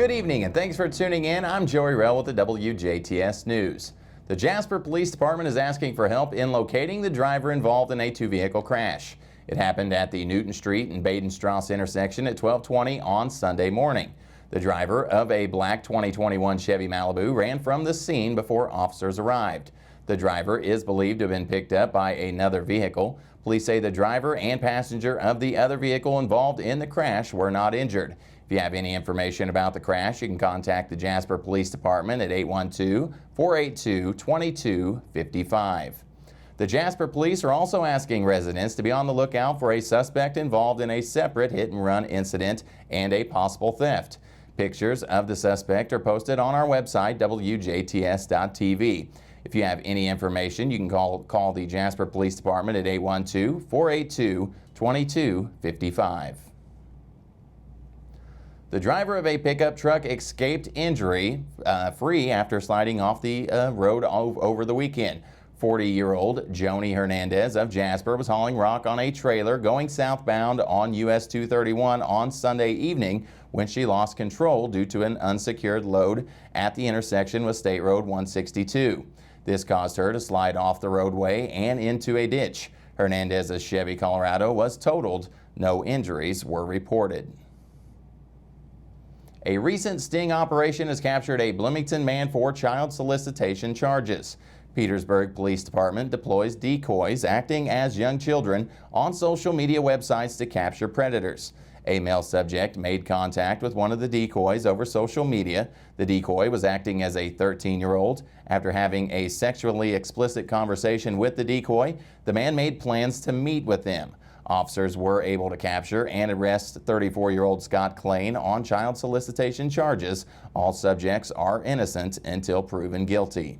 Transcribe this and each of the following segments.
Good evening and thanks for tuning in. I'm Joey Rehl with the WJTS News. The Jasper Police Department is asking for help in locating the driver involved in a two-vehicle crash. It happened at the Newton Street and Baden-Strauss intersection at 12:20 on Sunday morning. The driver of a black 2021 Chevy Malibu ran from the scene before officers arrived. The driver is believed to have been picked up by another vehicle. Police say the driver and passenger of the other vehicle involved in the crash were not injured. If you have any information about the crash, you can contact the Jasper Police Department at 812-482-2255. The Jasper Police are also asking residents to be on the lookout for a suspect involved in a separate hit-and-run incident and a possible theft. Pictures of the suspect are posted on our website, WJTS.tv. If you have any information, you can call the Jasper Police Department at 812-482-2255. The driver of a pickup truck escaped injury free after sliding off the road over the weekend. 40-year-old Joey Hernandez of Jasper was hauling rock on a trailer going southbound on US 231 on Sunday evening when she lost control due to an unsecured load at the intersection with State Road 162. This caused her to slide off the roadway and into a ditch. Hernandez's Chevy Colorado was totaled. No injuries were reported. A recent sting operation has captured a Bloomington man for child solicitation charges. Petersburg Police Department deploys decoys acting as young children on social media websites to capture predators. A male subject made contact with one of the decoys over social media. The decoy was acting as a 13-year-old. After having a sexually explicit conversation with the decoy, the man made plans to meet with them. Officers were able to capture and arrest 34-year-old Scott Klain on child solicitation charges. All subjects are innocent until proven guilty.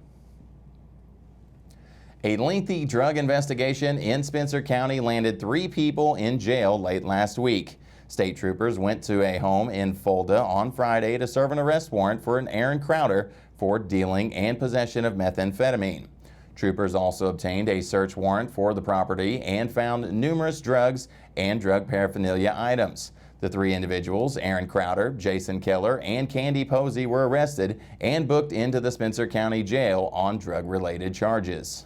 A lengthy drug investigation in Spencer County landed 3 people in jail late last week. State troopers went to a home in Fulda on Friday to serve an arrest warrant for an Aaron Crowder for dealing and possession of methamphetamine. Troopers also obtained a search warrant for the property and found numerous drugs and drug paraphernalia items. The 3 individuals, Aaron Crowder, Jason Keller, and Candy Posey, were arrested and booked into the Spencer County Jail on drug-related charges.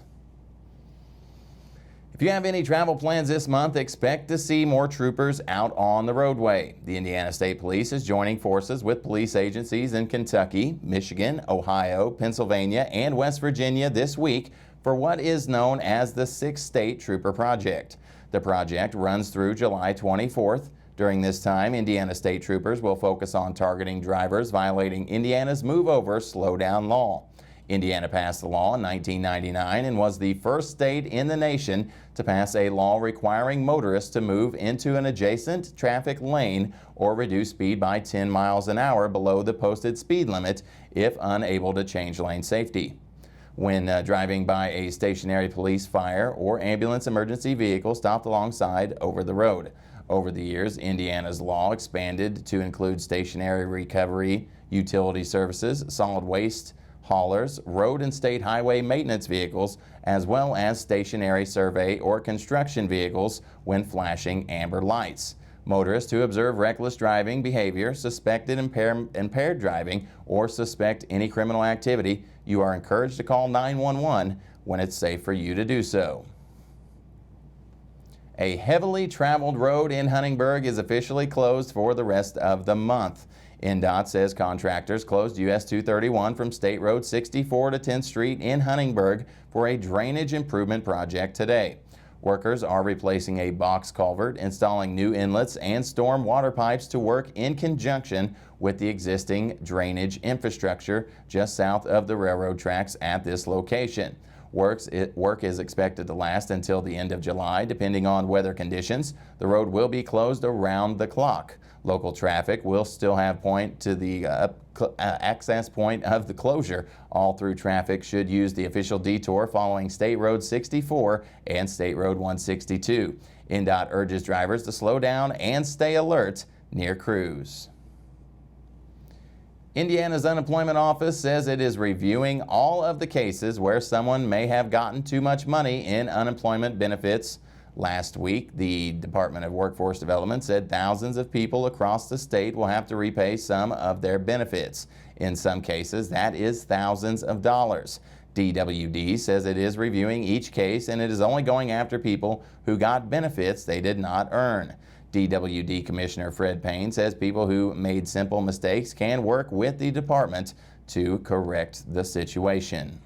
If you have any travel plans this month, expect to see more troopers out on the roadway. The Indiana State Police is joining forces with police agencies in Kentucky, Michigan, Ohio, Pennsylvania, and West Virginia this week for what is known as the 6-State Trooper Project. The project runs through July 24th. During this time, Indiana State Troopers will focus on targeting drivers violating Indiana's Move Over, Slow Down law. Indiana passed the law in 1999 and was the first state in the nation to pass a law requiring motorists to move into an adjacent traffic lane or reduce speed by 10 miles an hour below the posted speed limit if unable to change lane safety. When driving by a stationary police, fire, or ambulance emergency vehicle stopped alongside over the road. Over the years, Indiana's law expanded to include stationary recovery, utility services, solid waste haulers, road and state highway maintenance vehicles, as well as stationary survey or construction vehicles when flashing amber lights. Motorists who observe reckless driving behavior, suspected impaired driving, or suspect any criminal activity, you are encouraged to call 911 when it's safe for you to do so. A heavily traveled road in Huntingburg is officially closed for the rest of the month. NDOT says contractors closed US 231 from State Road 64 to 10th Street in Huntingburg for a drainage improvement project today. Workers are replacing a box culvert, installing new inlets and storm water pipes to work in conjunction with the existing drainage infrastructure just south of the railroad tracks at this location. Work is expected to last until the end of July, depending on weather conditions. The road will be closed around the clock. Local traffic will still have point to the access point of the closure. All through traffic should use the official detour following State Road 64 and State Road 162. NDOT urges drivers to slow down and stay alert near crews. Indiana's unemployment office says it is reviewing all of the cases where someone may have gotten too much money in unemployment benefits Last week, the Department of Workforce Development said thousands of people across the state will have to repay some of their benefits. In some cases, that is thousands of dollars. DWD says it is reviewing each case and it is only going after people who got benefits they did not earn. DWD Commissioner Fred Payne says people who made simple mistakes can work with the department to correct the situation.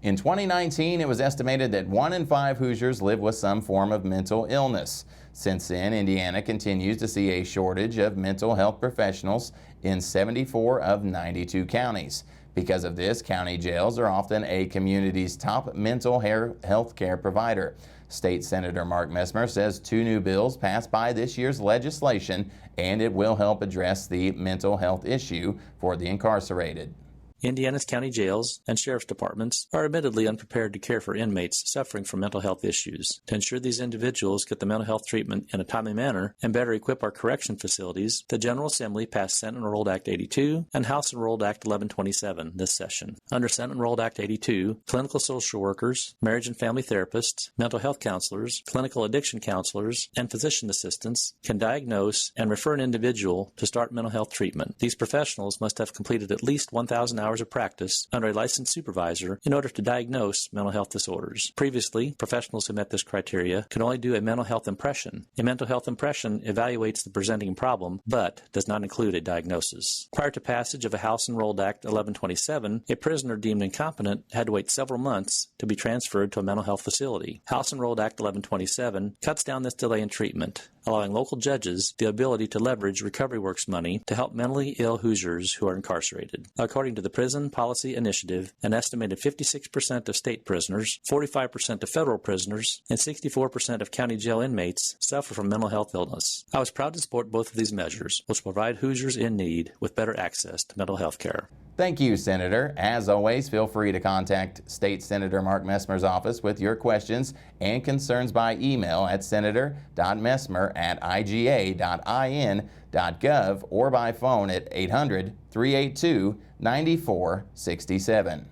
In 2019, it was estimated that 1 in 5 Hoosiers live with some form of mental illness. Since then, Indiana continues to see a shortage of mental health professionals in 74 of 92 counties. Because of this, county jails are often a community's top mental health care provider. State Senator Mark Messmer says 2 new bills passed by this year's legislation, and it will help address the mental health issue for the incarcerated. Indiana's county jails and sheriff's departments are admittedly unprepared to care for inmates suffering from mental health issues. To ensure these individuals get the mental health treatment in a timely manner and better equip our correction facilities, the General Assembly passed Senate Enrolled Act 82 and House Enrolled Act 1127 this session. Under Senate Enrolled Act 82, clinical social workers, marriage and family therapists, mental health counselors, clinical addiction counselors, and physician assistants can diagnose and refer an individual to start mental health treatment. These professionals must have completed at least 1,000 hours of practice under a licensed supervisor in order to diagnose mental health disorders. Previously, professionals who met this criteria could only do a mental health impression. A mental health impression evaluates the presenting problem, but does not include a diagnosis. Prior to passage of a House Enrolled Act 1127, a prisoner deemed incompetent had to wait several months to be transferred to a mental health facility. House Enrolled Act 1127 cuts down this delay in treatment, allowing local judges the ability to leverage Recovery Works money to help mentally ill Hoosiers who are incarcerated. According to the Prison Policy Initiative, an estimated 56% of state prisoners, 45% of federal prisoners, and 64% of county jail inmates suffer from mental health illness. I was proud to support both of these measures, which provide Hoosiers in need with better access to mental health care. Thank you, Senator. As always, feel free to contact State Senator Mark Messmer's office with your questions and concerns by email at senator.messmer@iga.in.gov or by phone at 800-382-9467.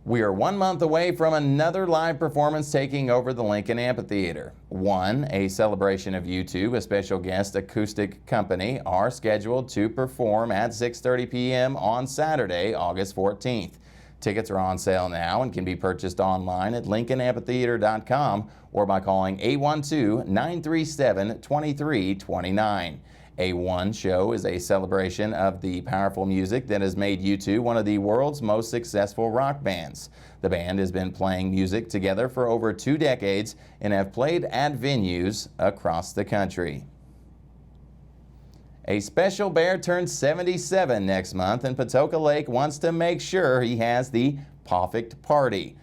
We are 1 month away from another live performance taking over the Lincoln Amphitheater. A celebration of U2, a special guest acoustic company, are scheduled to perform at 6:30 p.m. on Saturday, August 14th. Tickets are on sale now and can be purchased online at lincolnamphitheater.com or by calling 812-937-2329. A1 show is a celebration of the powerful music that has made U2 one of the world's most successful rock bands. The band has been playing music together for over 2 decades and have played at venues across the country. A special bear turns 77 next month, and Patoka Lake wants to make sure he has the perfect party.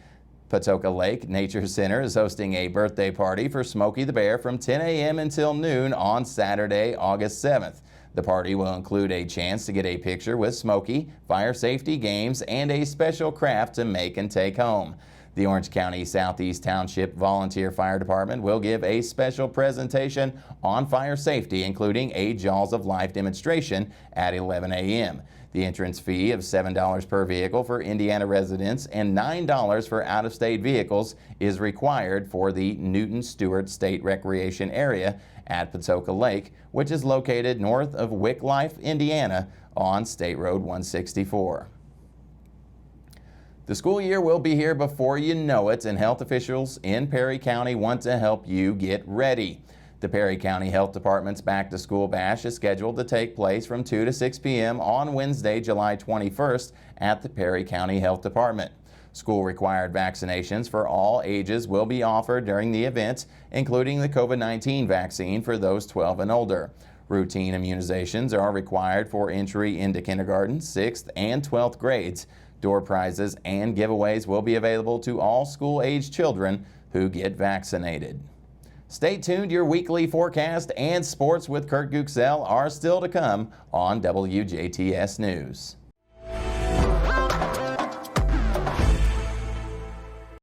Patoka Lake Nature Center is hosting a birthday party for Smokey the Bear from 10 a.m. until noon on Saturday, August 7th. The party will include a chance to get a picture with Smokey, fire safety games, and a special craft to make and take home. The Orange County Southeast Township Volunteer Fire Department will give a special presentation on fire safety, including a Jaws of Life demonstration at 11 a.m. The entrance fee of $7 per vehicle for Indiana residents and $9 for out-of-state vehicles is required for the Newton Stewart State Recreation Area at Patoka Lake, which is located north of Wickliffe, Indiana on State Road 164. The school year will be here before you know it, and health officials in Perry County want to help you get ready. The Perry County Health Department's Back to School Bash is scheduled to take place from 2 to 6 p.m. on Wednesday, July 21st at the Perry County Health Department. School-required vaccinations for all ages will be offered during the event, including the COVID-19 vaccine for those 12 and older. Routine immunizations are required for entry into kindergarten, 6th, and 12th grades. Door prizes and giveaways will be available to all school-age children who get vaccinated. Stay tuned. Your weekly forecast and sports with Kurt Guxell are still to come on WJTS News.